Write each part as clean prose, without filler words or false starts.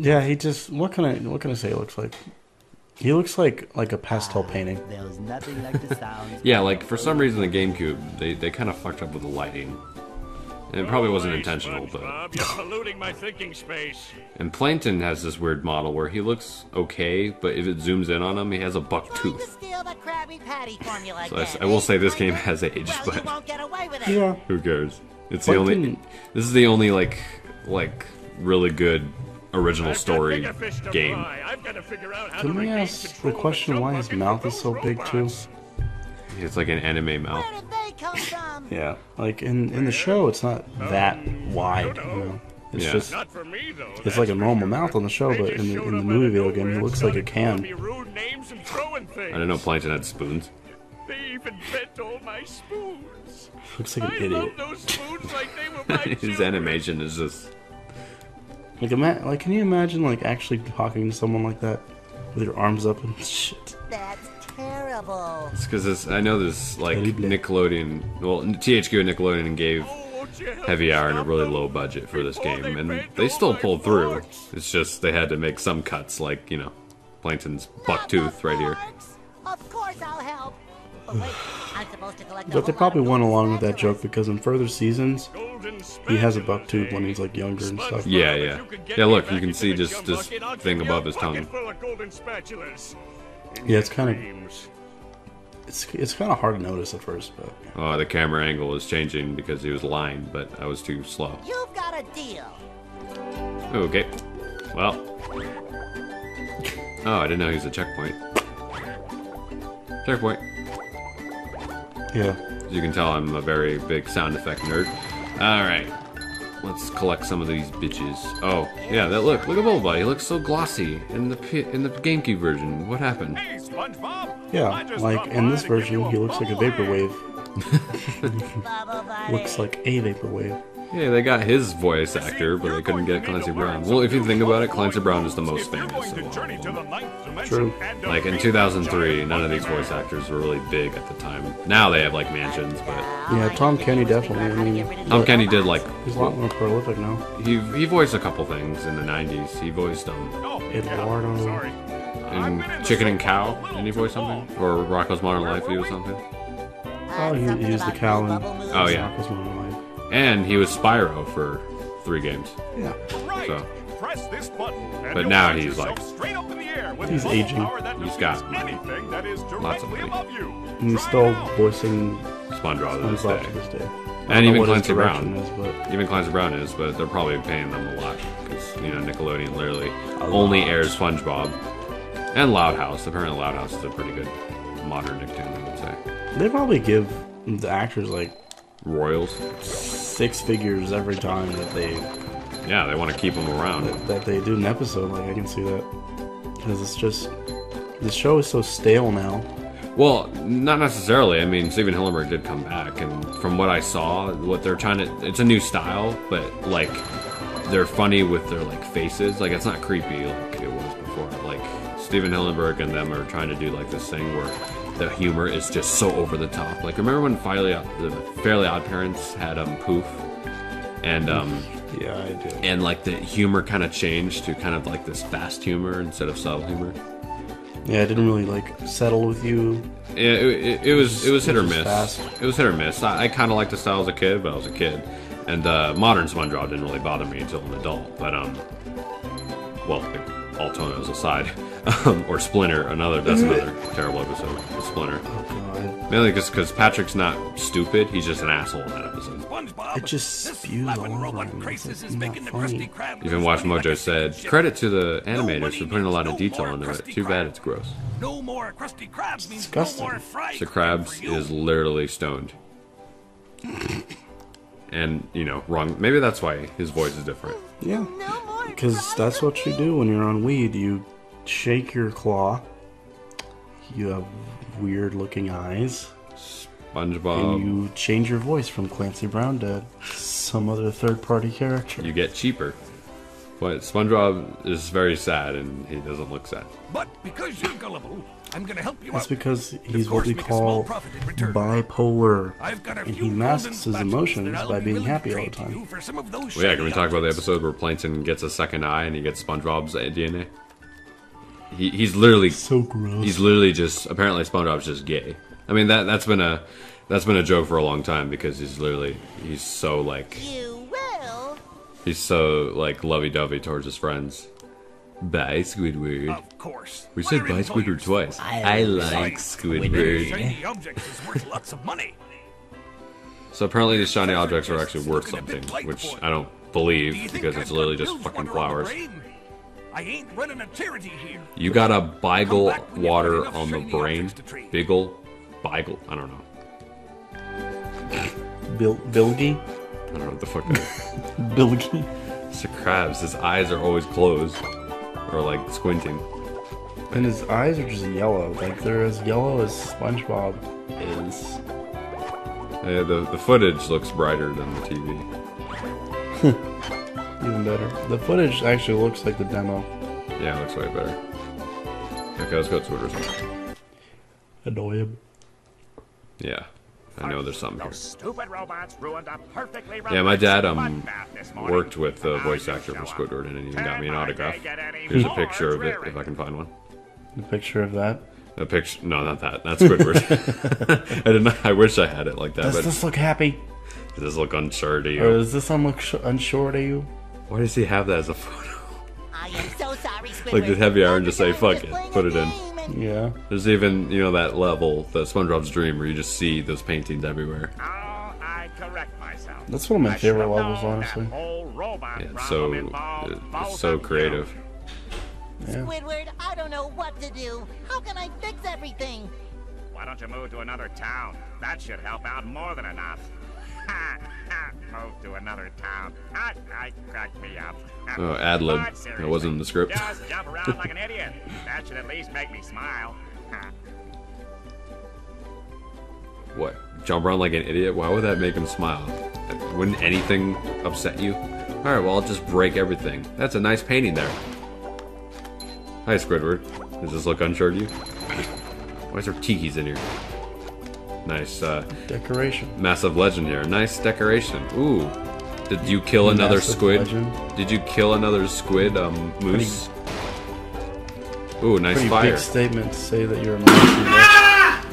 Yeah, he just what can I say? He looks like a pastel painting. There was nothing like the sound. Yeah, like for some reason the GameCube they kind of fucked up with the lighting, and it probably wasn't intentional, but. You're polluting my thinking space. And Plankton has this weird model where he looks okay, but if it zooms in on him, he has a buck tooth. So I will say this game has aged, but Yeah. who cares? It's the only. This is the only like really good original story game. Can we ask the question why his mouth is so big too? It's like an anime mouth. Yeah, like in the show, it's not that wide. You know, it's Yeah. just it's like a normal mouth on the show, but in the movie video game, he looks like a can. I don't know. Plankton had spoons. They even bent all my spoons. Looks like an I idiot. love those spoons like they were my His children. animation is just. Like, can you imagine like actually talking to someone like that with your arms up and shit? That's terrible. It's because I know this like Terrible. Nickelodeon. Well, THQ and Nickelodeon gave Won't you help Heavy me Hour in a stop really them low budget for this before game, they and bent they all still my pulled through. parts? It's just they had to make some cuts, like Plankton's buck tooth right here. Of course I'll help. But wait, I'm supposed to collect a But they whole probably lot of went golden along with that spatulas. joke because in further seasons, Golden he has a buck spatulas, tooth when eh? he's like younger and stuff. Yeah, If yeah. you could get Yeah, me look, back you can into see the just jump this bucket, I'll thing give you above a his tongue. bucket full of golden spatulas. In Yeah, it's your kinda- dreams. It's kind of hard to notice at first, but The camera angle is changing because he was lying, but I was too slow. You've got a deal. Okay. Well. Oh, I didn't know he was a checkpoint. Checkpoint. yeah. As you can tell, I'm a very big sound effect nerd. Alright. Let's collect some of these bitches. Oh, yeah, look at Bulba. He looks so glossy in the GameCube version. What happened? Hey, SpongeBob! Yeah, I just like dropped in by this to give version, you a he looks like a bubble vaporwave. Bubble buddy. Looks like a vaporwave. Yeah, they got his voice actor, but they couldn't get Clancy Brown. Well, if you think about it, Clancy Brown is the most famous of all of them. True. Like in 2003, none of these voice actors were really big at the time. Now they have like mansions, but Yeah, Tom Kenny definitely. I mean, Tom Kenny did like he's a lot more prolific now. he voiced a couple things in the 90s. He voiced Eduardo. Sorry. in Chicken and Cow. Didn't he voice something? Or Rocko's Modern Life? He was something. Oh, he Something used the about cow in bubble moves. Oh yeah, Rocko's Modern Life. and he was Spyro for 3 games. Yeah. Right. So. Press this button, and But you'll now launch he's yourself like- straight up in the air with He's bubble aging. power that He's defeats got money. anything that is Lots of directly money. above you. And he's Try still it out. voicing SpongeBob to this SpongeBob to day. this day. I And don't even know what his Clancy direction Brown. is, but Even Clancy Brown is, but they're probably paying them a lot because Nickelodeon literally A only lot. airs SpongeBob and Loud House. Apparently, Loud House is a pretty good modern Nicktoon, I would say. they probably give the actors like Royals, 6 figures every time that they want to keep them around. do an episode. Like I can see that because it's just the show is so stale now. Well, not necessarily. I mean, Steven Hillenburg did come back, and from what I saw, what they're trying to—it's a new style, but like they're funny with their like faces. Like it's not creepy like it was before. Like Steven Hillenburg and them are trying to do like this thing where the humor is just so over the top. Like remember when the Fairly Odd Parents had Poof, and Yeah, I do. and like the humor kind of changed to kind of like this fast humor instead of subtle humor. Yeah, it didn't really like settle with you. Yeah, it was hit or It was miss. fast. It was hit or miss. I kind of liked the style as a kid, but I was a kid, and modern SpongeBob didn't really bother me until an adult. But well, all tonos aside, or Splinter, that's another terrible episode. With Splinter, Oh god, mainly because Patrick's not stupid; he's just an asshole in that episode. SpongeBob, it just this spews all flapping over robot him. It's crisis like is not making the funny. Krusty Krab. Even Watch Mojo said, "Credit to the animators for putting a lot of detail into it. Too bad it's gross." No more Krusty Krabs means Disgusting. no more fried So crab Krabs for you. is literally stoned. And, wrong. Maybe that's why his voice is different. Yeah, because that's what you do when you're on weed. You shake your claw. You have weird-looking eyes, and SpongeBob, you change your voice from Clancy Brown to some other third-party character. you get cheaper. But SpongeBob is very sad, and he doesn't look sad. But because you're gullible, I'm gonna help you That's out. because And he's of what course we make a small call profit in return. bipolar, I've got a and few he masks golden his spatulas emotions that I'll by be being willing to happy all the trade to time. you for some of those Well, yeah, can we shiny talk about the objects. episode where Plankton gets a second eye and he gets SpongeBob's DNA? He's literally So gross. He's literally just apparently SpongeBob's just gay. I mean that's been a joke for a long time because he's so like You will. he's so like lovey-dovey towards his friends. Bye, Squidward. Of course. We said bye, Squidward twice. I like Squidward. Shiny objects is worth lots of money. So apparently these shiny objects are actually worth something, which I don't Do you believe think because I've it's got literally just bilge fucking water on the flowers. brain? I ain't running a charity here. You got a Beagle Come back when you've water got enough on the shiny brain? objects to trade. Beagle? I don't know. Bilgy? I don't know what the fuck that is. Bilgy? It's a crabs. His eyes are always closed. Or like squinting. And his eyes are just yellow. Like, they're as yellow as SpongeBob is. Yeah, the footage looks brighter than the TV. Even better. The footage actually looks like the demo. Yeah, it looks way better. Okay, let's go to Twitter's. Annoy him. Yeah. I know there's something here. Those stupid robots ruined a perfectly Yeah, my dad relaxing bloodbath this morning. worked with the Now voice you actor for show up. Squidward and he even got me an Can my autograph. day get any Here's a more picture of it dreary? if I can find one. The picture of that. A picture? No, not that. That's Squidward. I didn't. I wish I had it like that. Does But this look happy? does this look unsure to Or you? does this one look unsure to you? Why does he have that as a photo? I am so sorry, Squidward. Like, did Heavy Iron just say, I'm "Fuck just it, playing put a it in"? game and- Yeah. There's even that level, the SpongeBob's Dream, where you just see those paintings everywhere. Oh, I correct myself. That's one of my I favorite should've levels, known honestly. That whole robot Yeah, it's problem so involved both it's so of you. creative. Yeah. Squidward, I don't know what to do. How can I fix everything? Why don't you move to another town? That should help out more than enough. Move to another town. I cracked me up. Oh, ad lib. But That seriously, wasn't in the script. Just jump around like an idiot. That should at least make me smile. What? Jump around like an idiot? Why would that make him smile? Wouldn't anything upset you? Alright, well, I'll just break everything. That's a nice painting there. Hi, Squidward. Does this look unsure to you? Why is there tikis in here? Nice, Decoration. massive legend here. Nice decoration. Ooh. Did you kill another Massive squid? legend. Did you kill another squid, moose? Ooh, nice Pretty fire. big statement to say that you're a Maxi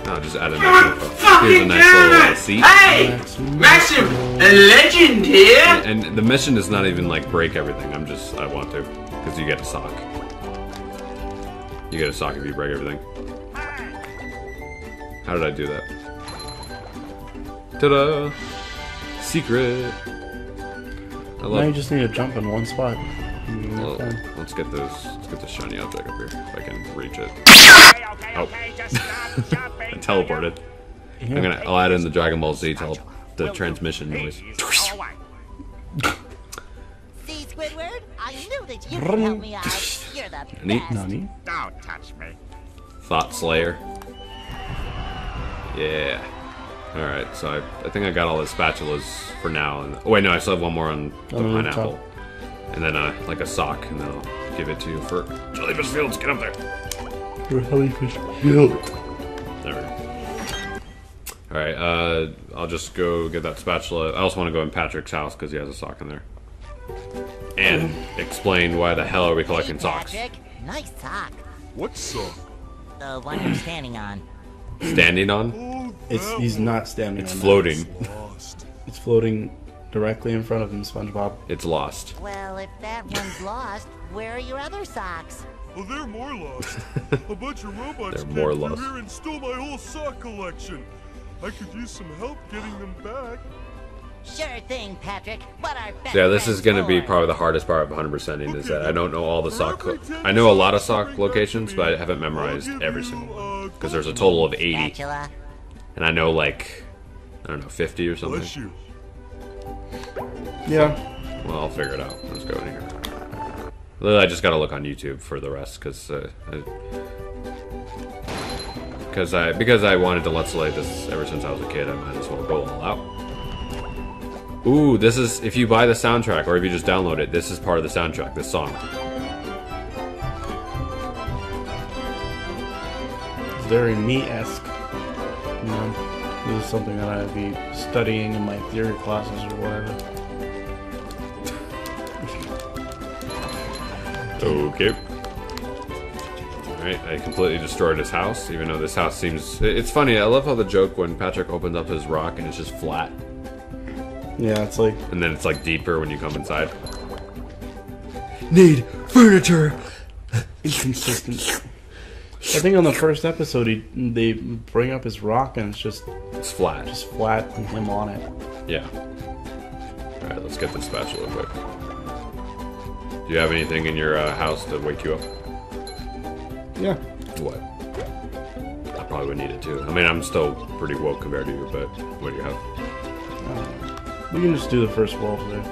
Oh, just added nice info. Here's a nice little seat. Hey! Massive legend here! And the mission is not even like break everything. I want to. Because you get a sock. You get a sock if you break everything. How did I do that? Ta-da! Secret! I Now you love... just need to jump in one spot. Well, let's get this shiny object up here. If I can reach it. Okay, Oh. just stop jumping. I teleported. I'll add in the Dragon Ball Z the transmission noise. All right. See, Squidward? I knew that you could help me out. You're the Neat. best. Nani? Don't touch me. Thought Slayer. Yeah. Alright, so I think I got all the spatulas for now. And, oh wait, no, I still have one more on the On the pineapple. top. And then like a sock, and then I'll give it to you for Jellyfish Fields. Get up there. You're a jellyfish. Yo. There we go. Alright, I'll just go get that spatula. I also want to go in Patrick's house because he has a sock in there. And explain why the hell are we collecting Hey, socks. Patrick, nice sock. What sock? The one you're standing on. Standing on? He's not standing It's on floating. that. It's floating directly in front of him, SpongeBob. It's lost. Well, if that one's lost, where are your other socks? Oh, they're more lost. A bunch of robots They're came more through lost. here and stole my whole sock collection. I could use some help getting them back. Sure thing, Patrick. What our best Yeah, this is friends going to be for. probably the hardest part of 100%ing is that I don't know all the sock... I know a lot of sock locations, but I haven't memorized every single one. Because there's a total of 80. Spatula. And I know like, I don't know, 50 or something. Bless you. Yeah. Well, I'll figure it out. Let's go in here. Well, I just got to look on YouTube for the rest, because I wanted to Let's Play this ever since I was a kid. I might as well go all out. Ooh, this is, if you buy the soundtrack, or if you just download it, this is part of the soundtrack, this song. It's very me-esque. You know, this is something that I'd be studying in my theory classes or whatever. Okay. Alright, I completely destroyed his house, even though this house seems... It's funny, I love how the joke when Patrick opens up his rock and it's just flat. Yeah, it's like... And then it's like deeper when you come inside. Need furniture! Inconsistent. I think on the first episode, they bring up his rock and it's just... It's flat. Just flat and him on it. Yeah. Alright, let's get this spatula quick. Do you have anything in your house to wake you up? Yeah. What? I probably would need it too. I mean, I'm still pretty woke compared to you, but what do you have? We can just do the first wall today.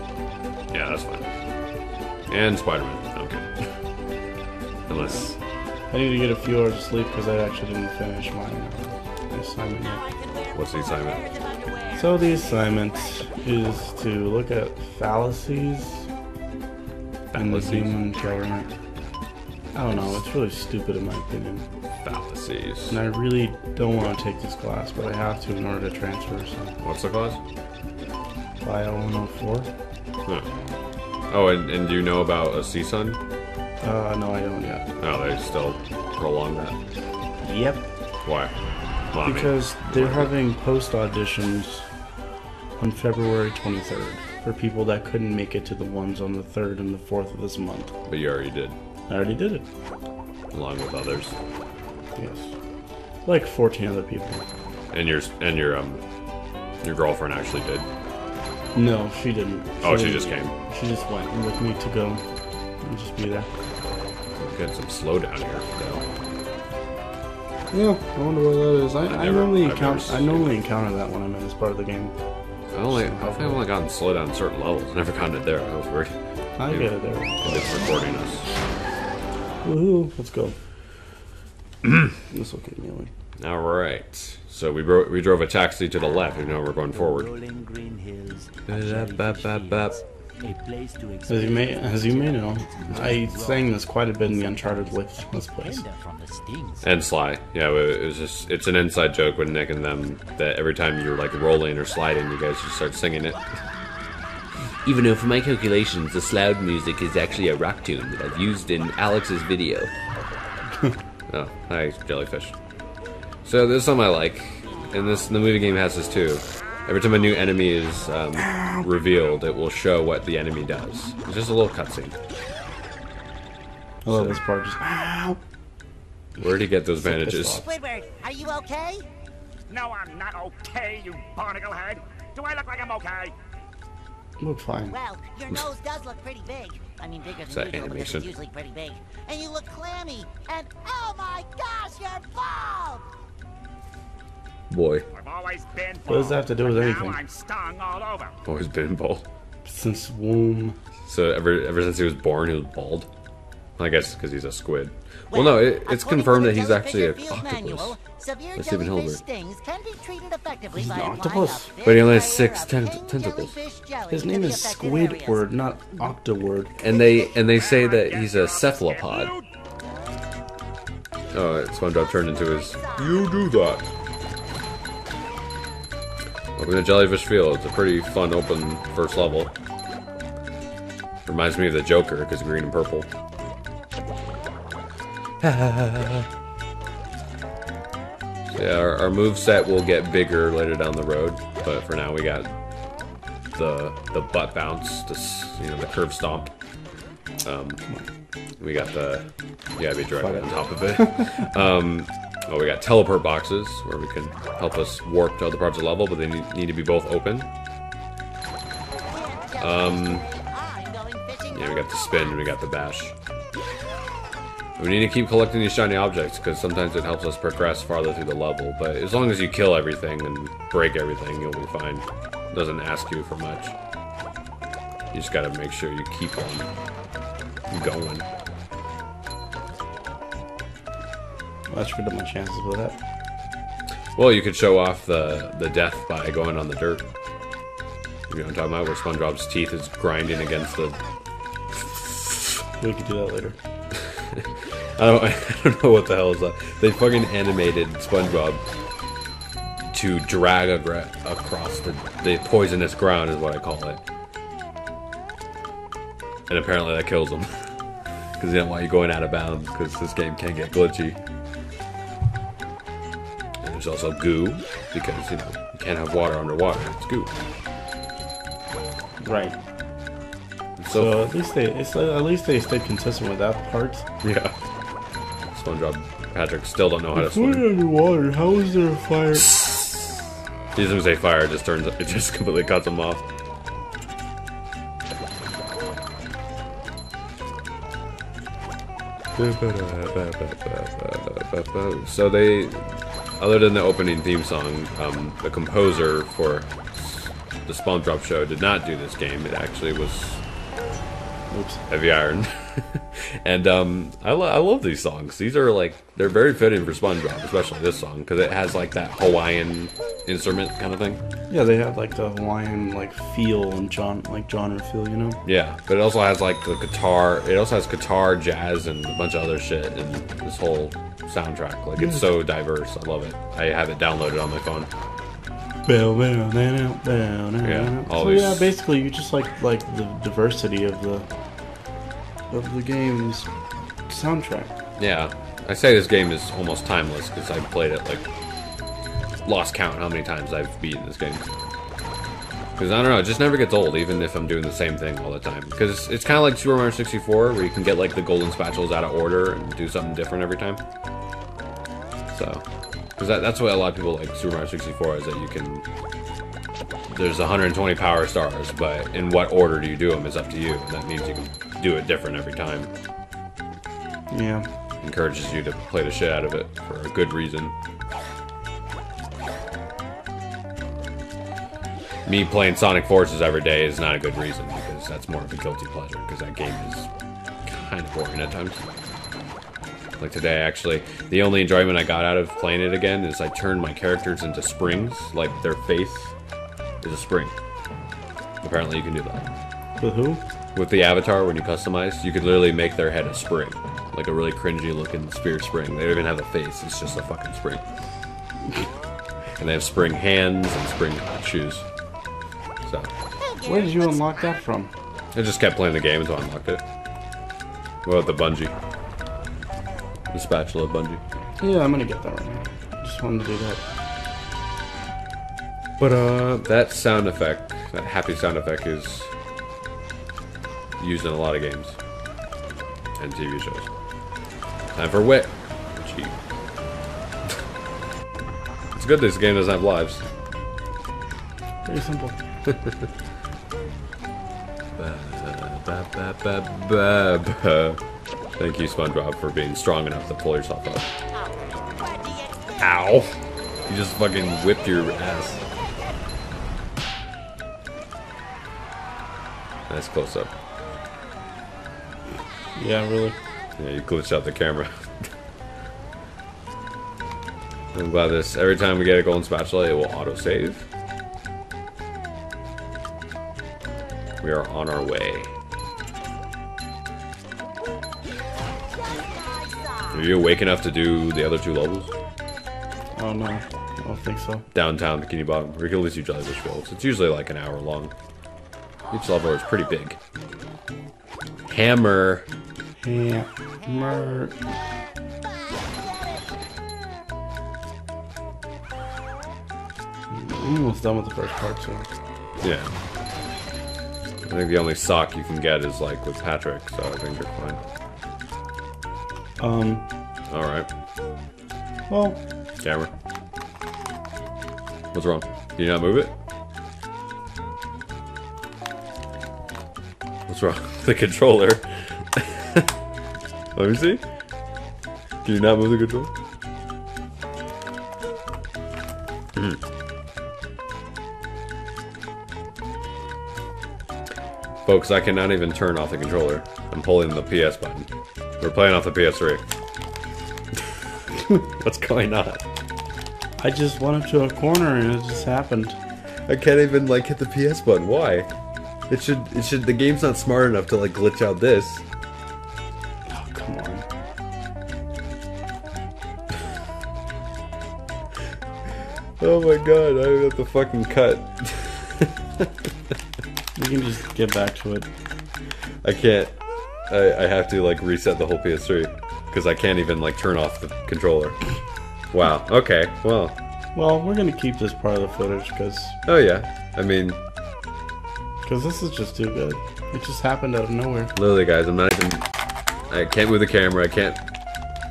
Yeah, that's fine. And Spider-Man. Okay. Unless... I need to get a few hours of sleep because I actually didn't finish my assignment yet. What's the assignment? So the assignment is to look at fallacies in the human government. I don't know, it's really stupid in my opinion. Fallacies. And I really don't want to take this class, but I have to in order to transfer, so... What's the class? Bio 104? Huh. Oh, and do you know about a CSUN? No, I don't yet. Oh, they still prolong that? Yep. Why? Well, Because they're having post-auditions on February 23rd for people that couldn't make it to the ones on the 3rd and the 4th of this month. But you already did. I already did it. Along with others. Yes. Like 14 other people. And your girlfriend actually did. No, she didn't. She just came. She just went with me to go and just be there. We're getting some slowdown here. Yeah, I wonder what that is. I normally never encounter that when I'm in this part of the game. I think I've only gotten slowdown in certain levels. Never gotten it there. I was worried. I get it there. It's recording us. Woohoo! Let's go. This will keep me away. All right. So we drove a taxi to the left, even though we're going forward. As you may know, I sang this quite a bit in the Uncharted Let's Plays. And Sly. Yeah, it's an inside joke with Nick and them that every time you're like rolling or sliding, you guys just start singing it. Even though for my calculations, the Sloud music is actually a rock tune that I've used in Alex's video. Oh, hi, jellyfish. So this is something I like, and the movie game has this too. Every time a new enemy is revealed, it will show what the enemy does. It's just a little cutscene. I love this part. Just, where'd he get those bandages? Squidward, are you okay? No, I'm not okay, you barnacle head. Do I look like I'm okay? look fine. Well, your nose does look pretty big. I mean, bigger Is than that usual because animation? it's usually pretty big. And you look clammy. And oh my gosh, you're bald! Boy. I've always been What does that have to do with but anything? Now I'm stung all over. Always been bald. Since womb. So ever since he was born, he was bald. I guess because he's a squid. Well, no, it's confirmed that he's actually an octopus. Severe That's Stephen jellyfish Hilbert. stings can be treated effectively He's by an applying octopus? a But he only has thin 6 layer of thin tentacles. jellyfish jelly His to name the is affected areas. Squidward, not Octaword. And they say that he's a cephalopod. Oh, SpongeBob turned into his. You do that. Welcome to Jellyfish Field. It's a pretty fun open first level. Reminds me of the Joker because green and purple. So yeah, our moveset will get bigger later down the road, but for now we got the butt bounce, the curve stomp. We got the be directly on top of it. Oh, we got teleport boxes where we can help us warp to other parts of the level, but they need to be both open. Yeah, we got the spin and we got the bash. We need to keep collecting these shiny objects because sometimes it helps us progress farther through the level. But as long as you kill everything and break everything, you'll be fine. It doesn't ask you for much. You just gotta make sure you keep on going. Well, that screwed up my chances with that. Well, you could show off the death by going on the dirt. You know what I'm talking about? Where SpongeBob's teeth is grinding against the... We could do that later. I don't know what the hell is that. They fucking animated SpongeBob to drag across the poisonous ground, is what I call it. And apparently that kills him. Because they don't want you going out of bounds, because this game can get glitchy. And there's also goo, because, you know, you can't have water underwater, it's goo. Right. So at least they stayed consistent with that part. Yeah. SpongeBob, Patrick still don't know how to swim. Underwater, how is there a fire? He doesn't say fire, it just completely cuts him off. So they, other than the opening theme song, the composer for the SpongeBob show did not do this game. It actually was Heavy Iron. And I love these songs. These are like, they're very fitting for SpongeBob, especially this song, because it has like that Hawaiian instrument kind of thing. Yeah, they have like the Hawaiian like feel and genre feel, you know? Yeah, but it also has like the guitar. It also has guitar, jazz, and a bunch of other shit in this whole soundtrack. Like, it's so diverse. I love it. I have it downloaded on my phone. Yeah, all these... yeah, basically you just like the diversity of the game's soundtrack. Yeah, I say this game is almost timeless because I've played it like lost count how many times I've beaten this game. Because I don't know, it just never gets old, even if I'm doing the same thing all the time. Because it's kind of like Super Mario 64, where you can get like the golden spatulas out of order and do something different every time. So, because that's what a lot of people like Super Mario 64 is that you can. There's 120 power stars, but in what order do you do them is up to you. And that means you can do it different every time. Yeah. Encourages you to play the shit out of it for a good reason. Me playing Sonic Forces every day is not a good reason, because that's more of a guilty pleasure, because that game is kind of boring at times. Like today, actually, the only enjoyment I got out of playing it again is I turned my characters into springs, like their face is a spring. Apparently you can do that. With who? With the avatar, when you customize, you could literally make their head a spring. Like a really cringy looking spear spring. They don't even have a face, it's just a fucking spring. And they have spring hands and spring shoes. So. Where did you unlock that from? I just kept playing the game until I unlocked it. What about the bungee? The spatula bungee. Yeah, I'm gonna get that right now. Just wanted to do that. But that sound effect, that happy sound effect, is used in a lot of games and TV shows. Time for wit. Cheap. It's good this game doesn't have lives. Pretty simple. Thank you, SpongeBob, for being strong enough to pull yourself up. Ow! You just fucking whipped your ass. Nice close up. Yeah, really. Yeah, you glitched out the camera. I'm glad this, every time we get a golden spatula, it will auto-save. We are on our way. Are you awake enough to do the other two levels? Oh no, I don't think so. Downtown, Bikini Bottom. We can at least do Jellyfish Fields. It's usually like an hour long. Each level is pretty big. Hammer. Hammer. I'm almost done with the first part, so. Yeah. I think the only sock you can get is like with Patrick, so I think you're fine. Alright. Well. Camera. What's wrong? Can you not move it? What's wrong? The controller. Let me see. Can you not move the controller? Folks, I cannot even turn off the controller. I'm pulling the PS button. We're playing off the PS3. What's going on? I just went up to a corner and it just happened. I can't even like hit the PS button. Why? It should. The game's not smart enough to like glitch out this. Oh, come on. Oh my god, I have to fucking cut. You can just get back to it. I can't. I have to like reset the whole PS3 because I can't even like turn off the controller. Wow. Okay. Well, we're gonna keep this part of the footage because. Oh yeah. I mean, because this is just too good. It just happened out of nowhere. Literally, guys, I'm not even. I can't move the camera. I can't.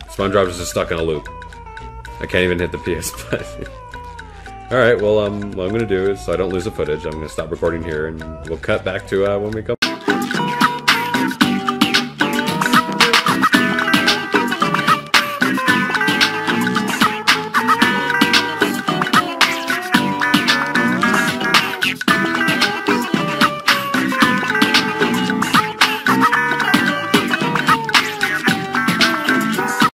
Spongebob is just stuck in a loop. I can't even hit the PS button. All right. Well, what I'm gonna do is, so I don't lose the footage, I'm gonna stop recording here, and we'll cut back to when we come.